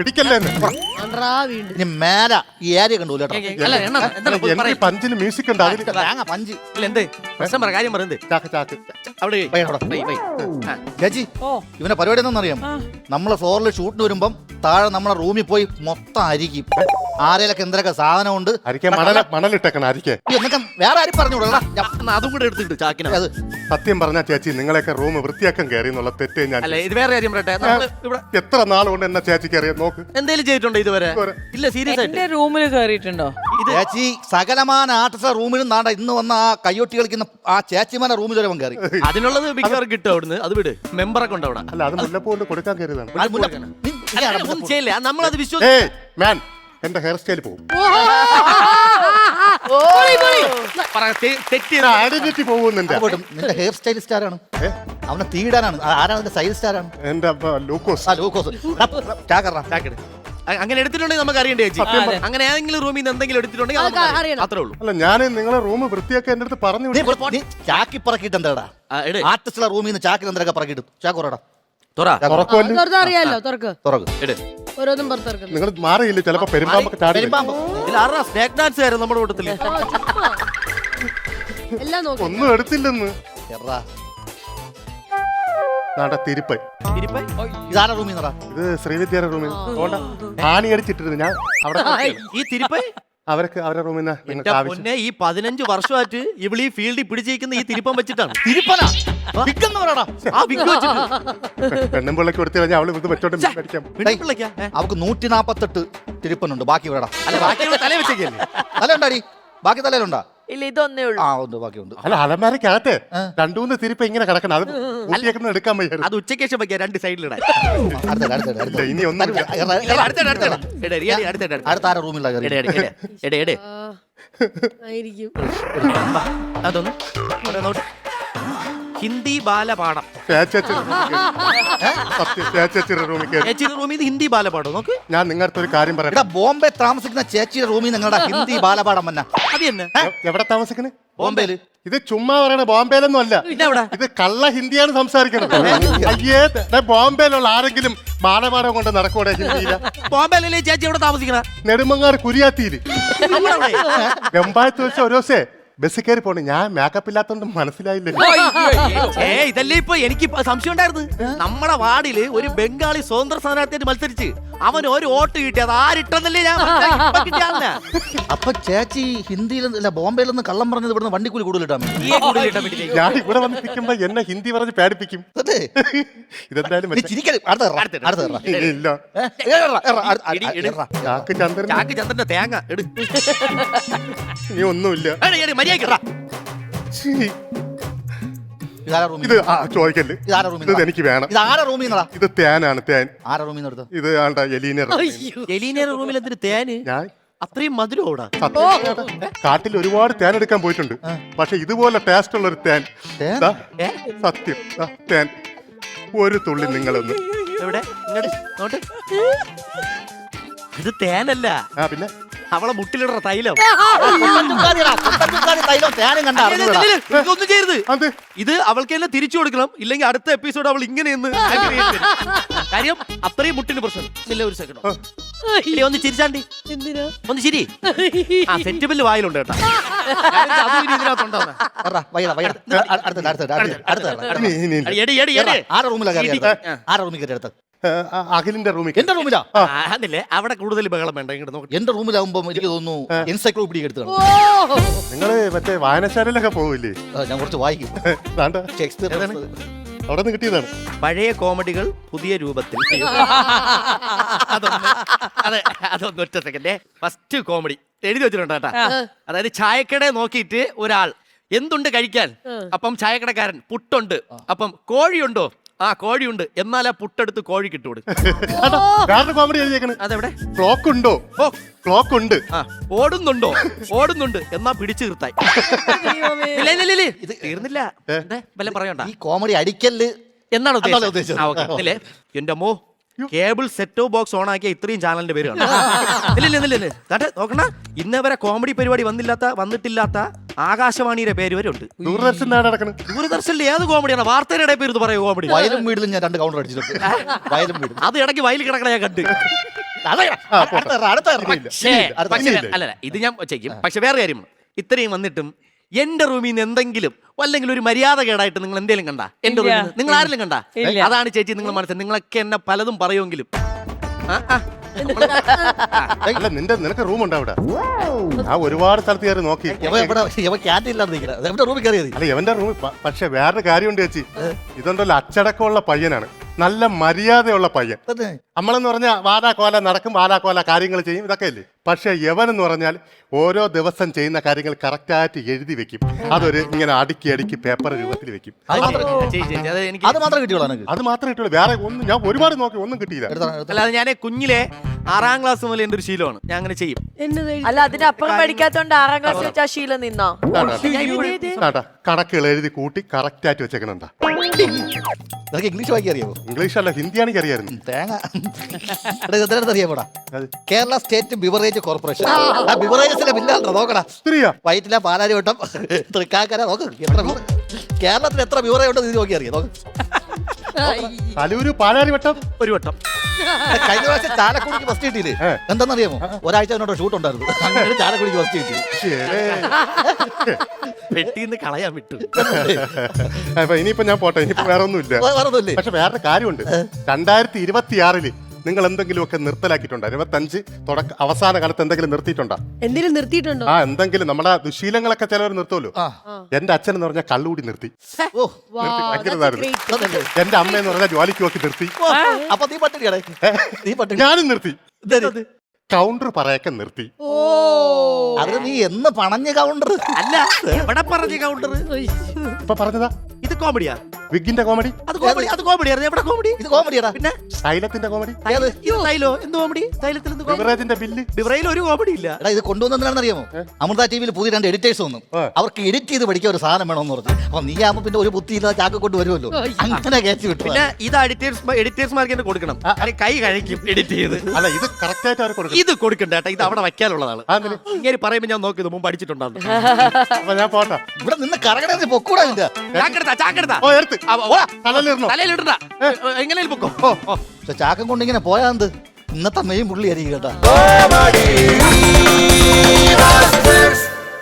പിടിക്കല്ലേ ഇനി മേല ഈ ഏരിയ കണ്ടു എനിക്ക് പഞ്ചിന് മ്യൂസിക് ഉണ്ട് അതിൽ തേങ്ങ പഞ്ച് എന്ത് പ്രശ്നം പറ കാര്യം പറയുന്നത് ചാക്ക് ചാക്ക് അവിടെ ചേച്ചി ഇവന്റെ പരിപാടി എന്താണെന്നറിയാം നമ്മളെ ഫ്ലോറിൽ ഷൂട്ടിന് വരുമ്പം താഴെ നമ്മളെ റൂമിൽ പോയി മൊത്തം അരിക്കും ആരേലൊക്കെ എന്തൊക്കെ സാധനം ഉണ്ട് അരിക്കാൻ മണലിട്ടേക്കണം അരിക്കേ എന്നൊക്കെ വേറെ ആരും പറഞ്ഞുകൂടാ അതും കൂടെ എടുത്തിട്ട് ചാക്കിന അത് സത്യം പറഞ്ഞാ ചേച്ചി നിങ്ങളെയൊക്കെ റൂം വൃത്തിയാക്കാൻ കയറി എന്നുള്ള തെറ്റ് ഞാൻ അല്ല ഇത് വേറെ കാര്യം പറയട്ടെ നമ്മള് ഇവിടെ എത്ര നാളുകൊണ്ട് എന്നെ ചേച്ചിക്ക് അറിയാം നോക്ക് എന്തേലും ചെയ്തിട്ടുണ്ടോ ഇതുവരെ ഇല്ല സീരിയസ് ആയിട്ട് എന്റെ റൂമിൽ കയറിയിട്ടുണ്ടോ ചേച്ചി സകലമാന ആർട്ടിസ്റ്റ് റൂമിലും നാണ്ട ഇന്ന് വന്ന ആ കയ്യൊട്ടി കളിക്കുന്ന ആ ചേച്ചിമാരുടെ റൂമിൽ വരെ കയറി അതിനുള്ളത് മിക്കവാറും കിട്ടും അവിടുന്ന് അത് വിട് മെമ്പറൊക്കെ ഉണ്ട് അവിടെ അല്ല അത് മുല്ലപ്പൂ കൊണ്ട് കൊടുക്കാൻ കയറിയതാണ് ഒന്നും ചെയ്യില്ല നമ്മളത് ഏയ് മാൻ എന്റെ ഹെയർ സ്റ്റൈൽ പോകും ഐഡന്റിറ്റി പോകുന്നുണ്ട് നിന്റെ ഹെയർ സ്റ്റൈലിസ്റ്റ് ആരാണ് അവനെ തീടാനാണ് ആരാണ് നിന്റെ സൈൽ സ്റ്റാറാണ് എന്റെ ലൂക്കോസ് ആ ലൂക്കോസ് അങ്ങനെ എടുത്തിട്ടുണ്ടെങ്കിൽ നമുക്ക് അറിയണ്ടേ ചേച്ചി അങ്ങനെ ഏതെങ്കിലും റൂമിൽ നിന്ന് എന്തെങ്കിലും എടുത്തിട്ടുണ്ടെങ്കിൽ അത്രേ ഉള്ളൂ അല്ല ഞാൻ നിങ്ങളെ റൂം വൃത്തിയാക്കാൻ എന്റെ അടുത്ത് പറഞ്ഞു ചാക്കി പറക്കിട്ട് എന്താടാ ആർട്ടിസ്റ്റുള്ള റൂമിൽ നിന്ന് ചാക്കിൽ എന്തൊക്കെ പറക്കിട്ട് ചാക്കോറടാ അറിയാലോ തുറക്ക് ഓരോന്നും പുറത്തിറക്കുന്നു നിങ്ങൾ മാറിയില്ല ചിലപ്പോ പെരുമ്പാമ്പൊക്കെ ചാടി സ്നേക് ഡാൻസ് ആയിരുന്നു നമ്മുടെ കൂട്ടത്തില് എല്ലാം നോക്കി ഒന്നും എടുത്തില്ലെന്ന് തിരുപ്പൈ ഇതാരാ റൂമിൽ നിന്നടാ ഇത് ശ്രീവിദ്യയുടെ റൂമിൽ ആണി അടിച്ചിട്ടിരുന്നു ഞാൻ അവിടെ ഈ തിരുപ്പൈ അവർക്ക് അവരുടെ റൂമിൽ നിന്ന് ഈ 15 വർഷമായിട്ട് ഇവളീ ഫീൽഡിൽ പിടിച്ചിരിക്കുന്ന ഈ തിരുപ്പം വെച്ചിട്ടാണ് പെണ്ണുമ്പിള്ളക്ക് കൊടുത്തു കഴിഞ്ഞാൽ അവള് ഇത് വെച്ചോണ്ട് മേടിക്കാം അവക്ക് 148 തിരുപ്പനുണ്ട് ബാക്കി ഇവിടെ തല വെച്ചേക്കല്ലേ തല ഉണ്ടാടി ബാക്കി തലയിലുണ്ടാ ഇല്ല ഇതൊന്നേ ഉള്ളൂ ആ ഉണ്ട് ബാക്കിയുണ്ട് അല്ല അലമാരക്കകത്തെ 2-3 തിരുപ്പ ഇങ്ങനെ കിടക്കണം അത് ഊട്ടിയേക്കുന്ന എടുക്കാൻ വയ്യ അത് ഉച്ചയ്ക്ക് ശേഷം വെക്കാം രണ്ട് സൈഡിലിടാൻ ഇനി ഒന്നും അടുത്ത ആരാ റൂമിലുള്ള ആയിരിക്കും അതൊന്ന് ഹിന്ദി ബാലപാഠം റൂമിൽ ഹിന്ദി ബാലപാഠം നോക്ക് ഞാൻ നിങ്ങളുടെ ഒരു കാര്യം പറയാം ബോംബെ താമസിക്കുന്ന ചേച്ചിയുടെ റൂമിൽ നിങ്ങളുടെ ഹിന്ദി ബാലപാഠം വന്ന അത് തന്നെ എവിടെ താമസിക്കണേ ബോംബെയില് ഇത് ചുമ്മാ പറയണ ബോംബെയിലൊന്നും അല്ല ഇത് കള്ള ഹിന്ദിയാണ് സംസാരിക്കുന്നത് അയ്യേ ബോംബെയിലുള്ള ആരെങ്കിലും ബാലപാഠം കൊണ്ട് നടക്കൂടെ ഹിന്ദിയില ബോംബെയിലല്ലേ ചേച്ചി എവിടെ താമസിക്കണ നെടുമങ്ങാട് കുരിയാത്തിയില് വെമ്പായത്ത് വെച്ച ഒരു ദിവസേ ബസ് കയറി പോണേ ഞാൻ മേക്കപ്പ് ഇല്ലാത്തോണ്ട് മനസ്സിലായില്ലല്ലോ ഇതല്ലേ ഇപ്പൊ എനിക്ക് സംശയം ഉണ്ടായിരുന്നു നമ്മുടെ വാർഡില് ഒരു ബംഗാളി സ്വതന്ത്ര സ്ഥാനാർത്ഥിയായിട്ട് മത്സരിച്ച് അവൻ ഒരു വോട്ട് കിട്ടി അത് ആരിട്ടെന്നല്ലേ ഞാൻ അപ്പൊ ചേച്ചി ഹിന്ദിയിൽ ബോംബെയിലൊന്ന് കള്ളം പറഞ്ഞത് ഇവിടുന്ന് വണ്ടിക്കൂലി കൂടുതലിട്ടാണ് ഞാൻ ഇവിടെ വന്ന് നിൽക്കുമ്പോ എന്നെ ഹിന്ദി പറഞ്ഞ് പേടിപ്പിക്കും ഇതെന്തായാലും ചന്ദ്രന്റെ തേങ്ങ ഇനി ഒന്നുമില്ല ഇത് ചോദിക്കല്ലേ ഇത് എനിക്ക് വേണം ഇത് തേനാണ് തേൻ ഇത് എലീനയുടെ റൂമിൽ എന്തിന് തേന് ഞാൻ അത്രയും മധുരോടാ കാട്ടിൽ ഒരുപാട് തേൻ എടുക്കാൻ പോയിട്ടുണ്ട് പക്ഷെ ഇതുപോലെ ടേസ്റ്റ് ഉള്ള ഒരു തേൻ സത്യം തേൻ ഒരു തുള്ളി നിങ്ങളൊന്ന് എവിടെ ഇത് തേനല്ല പിന്നെ അവളെ മുട്ടിലിട തൈലം ഒന്നും ചെയ്യരുത് ഇത് അവൾക്ക് തന്നെ തിരിച്ചു കൊടുക്കണം ഇല്ലെങ്കിൽ അടുത്ത എപ്പിസോഡ് അവൾ ഇങ്ങനെ കാര്യം അത്രയും മുട്ടിന് പ്രശ്നം ഇല്ല ഒരു സെക്കൻഡ് ഒന്ന് ചിരിച്ചാണ്ടി ഒന്ന് ചിരി ആ സെറ്റബില് വായിലുണ്ട് കേട്ടോ അഖിലിന്റെ റൂമിൽ എന്റെ റൂമിലാ അതല്ലേ അവിടെ കൂടുതൽ ബഹളം വേണ്ട ഇങ്ങോട്ട് നോക്കി എന്റെ റൂമിലാവുമ്പോ എനിക്ക് തോന്നുന്നു എൻസൈക്ലോപീഡിയ എടുത്തു നിങ്ങള് മറ്റേ വായനശാലയിലൊക്കെ പോവില്ലേ ഞാൻ കുറച്ച് വായിക്കും ഷേക്സ്പിയർ അവിടെ നിന്ന് കിട്ടിയതാണ് പഴയ കോമഡികൾ പുതിയ രൂപത്തിൽ അതൊന്ന് ഒറ്റ സെക്കൻഡേ ഫസ്റ്റ് കോമഡി എഴുതി വെച്ചിട്ടുണ്ട് കേട്ടാ അതായത് ചായക്കട നോക്കിയിട്ട് ഒരാൾ എന്തുണ്ട് കഴിക്കാൻ അപ്പം ചായക്കടക്കാരൻ പുട്ടുണ്ട് അപ്പം കോഴിയുണ്ടോ ആ കോഴിയുണ്ട് എന്നാൽ ആ പുട്ടെടുത്ത് കോഴി കിട്ടുകൊടു കോമഡി എഴുതിയേക്കണ് അതെവിടെ ക്ലോക്ക് ഉണ്ടോ ക്ലോക്ക് ഉണ്ട് ഓടുന്നുണ്ടോ ഓടുന്നുണ്ട് എന്നാ പിടിച്ചു നിർത്തായി ഇത് തീർന്നില്ല വല്ല പറയണ്ട ഈ കോമഡി അടിക്കല് എന്നാണ് ഉദ്ദേശിച്ചത് എന്റെ അമ്മോ കേബിൾ സെറ്റ് ബോക്സ് ഓൺ ആക്കിയ ഇത്രയും ചാനലിന്റെ പേര് നോക്കണ ഇന്നവരെ കോമഡി പരിപാടി വന്നിട്ടില്ലാത്ത ആകാശവാണിയുടെ പേര് വരെ ഉണ്ട്. ദൂരദർശനിൽ ഏത് കോമഡിയാണ് വാർത്തയുടെ പേര് പറയോ കോമഡി? വയലും വീട്ടിലും ഞാൻ 2 കൗണ്ടർ അടിച്ചിട്ടുണ്ട്. അത് ഇടയ്ക്ക് വയലിൽ കിടക്കണ ഞാൻ കണ്ട് പക്ഷേ അല്ലല്ല ഇത് ഞാൻ ചെയ്യും. പക്ഷെ വേറെ കാര്യം, ഇത്രയും വന്നിട്ടും എന്റെ റൂമിൽ നിന്ന് എന്തെങ്കിലും അല്ലെങ്കിൽ ഒരു മര്യാദ കേടായിട്ട് നിങ്ങൾ എന്തെങ്കിലും കണ്ട എന്റെ റൂമിൽ നിന്ന് നിങ്ങൾ ആരെങ്കിലും കണ്ട? അതാണ് ചേച്ചി നിങ്ങൾ മനസ്സിൽ. നിങ്ങളൊക്കെ എന്നെ പലതും പറയുമെങ്കിലും അല്ല നിനക്ക് റൂം ഉണ്ടോ അവിടെ? ഞാൻ ഒരുപാട് സ്ഥലത്ത് കയറി നോക്കി. അല്ല ഇവന്റെ റൂം. പക്ഷെ വേറൊരു കാര്യമുണ്ട് ചേച്ചി, ഇതുണ്ടല്ലോ അച്ചടക്കമുള്ള പയ്യനാണ്, നല്ല മര്യാദയുള്ള പയ്യൻ. നമ്മളെന്ന് പറഞ്ഞാൽ വാലാക്കോല നടക്കും, വാലാക്കോല കാര്യങ്ങൾ ചെയ്യും, ഇതൊക്കെ അല്ലേ. പക്ഷെ യവനെന്ന് പറഞ്ഞാൽ ഓരോ ദിവസം ചെയ്യുന്ന കാര്യങ്ങൾ കറക്റ്റായിട്ട് എഴുതി വെക്കും. അതൊരു ഇങ്ങനെ അടുക്കി പേപ്പർ രൂപത്തിൽ വെക്കും. അത് മാത്രമേ കിട്ടിയുള്ളൂ. അത് മാത്രമേ കിട്ടുള്ളൂ. വേറെ ഒന്നും ഞാൻ ഒരുപാട് നോക്കി, ഒന്നും കിട്ടിയില്ല. അല്ലാതെ ഞാൻ കുഞ്ഞിലെ 6ാം ക്ലാസ് മുതൽ എന്റെ ഒരു ശീലമാണ്, ഞാൻ അങ്ങനെ ചെയ്യും. അല്ല അതിനപ്പുറം പഠിക്കാത്തോണ്ട് 6ാം ക്ലാസ് വെച്ച് ആ ശീലം നിന്നോ? കണക്കുകൾ എഴുതി കൂട്ടി കറക്റ്റായിട്ട് വെച്ചേക്കണുണ്ടാ. ഇംഗ്ലീഷ് വായിക്കാൻ അറിയാമോ? ഇംഗ്ലീഷ് അല്ല, ഹിന്ദിയാണെങ്കിൽ അറിയായിരുന്നു. തേങ്ങ അറിയാമോടാ? Kerala state beverage corporation. ആ ബിവറേജസിലെ ബില്ലാണോ നോക്കടാ. വൈറ്റില പാലാരിവട്ടം തൃക്കാക്കര നോക്ക്. കേരളത്തിൽ എത്ര ബിവറേജ് ഉണ്ടെന്ന് ഇത് നോക്കി അറിയാം. നോക്ക്. കലൂര് പാലാരിവട്ടം ഒരു വട്ടം. കഴിഞ്ഞ പ്രാവശ്യം ചാലക്കുടിക്ക് ഫസ്റ്റ് കിട്ടിയില്ലേ? എന്താണെന്നറിയാമോ? ഒരാഴ്ച അതിനോട് ഷൂട്ട് ഉണ്ടായിരുന്നു. അങ്ങനെ ചാലക്കുടിക്ക് ഫസ്റ്റ് കിട്ടി. പെട്ടിന്ന് കളയാൻ വിട്ടു. ഇനിയിപ്പോ ഞാൻ പോട്ടെ, ഇനിയിപ്പോ വേറെ ഒന്നുമില്ല. പക്ഷെ വേറെ കാര്യമുണ്ട്. 2026 നിങ്ങൾ എന്തെങ്കിലുമൊക്കെ നിർത്തലാക്കിയിട്ടുണ്ടോ? 25 അവസാന കാലത്ത് എന്തെങ്കിലും നിർത്തിയിട്ടുണ്ടോ? എന്തെങ്കിലും നിർത്തിയിട്ടുണ്ടോ? എന്തെങ്കിലും നമ്മുടെ ദുശീലങ്ങളൊക്കെ ചിലവർ നിർത്തുമല്ലോ. എന്റെ അച്ഛൻ എന്ന് പറഞ്ഞാൽ കള്ളുകൂടി നിർത്തി. എന്റെ അമ്മ എന്ന് പറഞ്ഞാൽ ജോലിക്ക് നോക്കി നിർത്തി. അപ്പൊ നീ പട്ടിണി ഞാനും നിർത്തി. കൗണ്ടർ പറയൊക്കെ നിർത്തി. അത് നീ എന്ന് പണഞ്ഞ കൗണ്ടർ അല്ല, എവിടെ പറഞ്ഞ കൗണ്ടർ? ഇപ്പൊ പറഞ്ഞതാ. ഇത് കോമഡിയാ? വിഗിന്റെ കോമഡി. അത് കോമഡിയാണ്. എവിടെ കോമഡി? ഇത് കോമഡിയാടാ. പിന്നെ തൈലത്തിന്റെ കോമഡി. തൈലോ എന്ത് കോമഡി? തൈലത്തിൽ എന്ത്? ബിവറേജിന്റെ ബില്ല്. ബിവറേജിൽ ഒരു കോമഡി ഇല്ല. എടാ ഇത് കൊണ്ടുവന്നെന്താണെന്ന് അറിയാമോ? അമൃത ടിവിയിൽ പുതിയ 2 എഡിറ്റേഴ്സ് വന്നു. അവർക്ക് എഡിറ്റ് ചെയ്ത് പഠിക്കാൻ ഒരു സാധനം വേണമെന്ന് പറഞ്ഞു. അപ്പൊ നീ ആകുമ്പോ പിന്നെ ഒരു ബുദ്ധിയില്ലാതെ ചാക്ക് കൊണ്ട് വരുമല്ലോ, അങ്ങനെ കയറ്റി വിട്ടു. പിന്നെ ഇത് എഡിറ്റേഴ്സ്മാർക്ക് തന്നെ കൊടുക്കണം. കൈ കഴിക്കും എഡിറ്റ് ചെയ്ത്. അല്ല ഇത് കറക്റ്റ് ആയിട്ട് അവർ കൊടുക്കും. ഇത് കൊടുക്കണ്ട കേട്ടോ, ഇത് അവിടെ വയ്ക്കാനുള്ളതാണ്. ഇങ്ങനെ പറയുമ്പോ ഞാൻ നോക്കിയത് മുമ്പ് അടിച്ചിട്ടുണ്ടാകും. ഞാൻ പോട്ടെ. ഇവിടെ നിന്ന് കറകട പൊക്കൂടാ. തലയിലിടണ്ട, എങ്ങനെയും പൊക്കോ. പക്ഷെ ചാക്കം കൊണ്ട് ഇങ്ങനെ പോയാ എന്ത്? ഇന്നത്തെ മെയിൻ പുള്ളിയായിരിക്കും കേട്ടാ.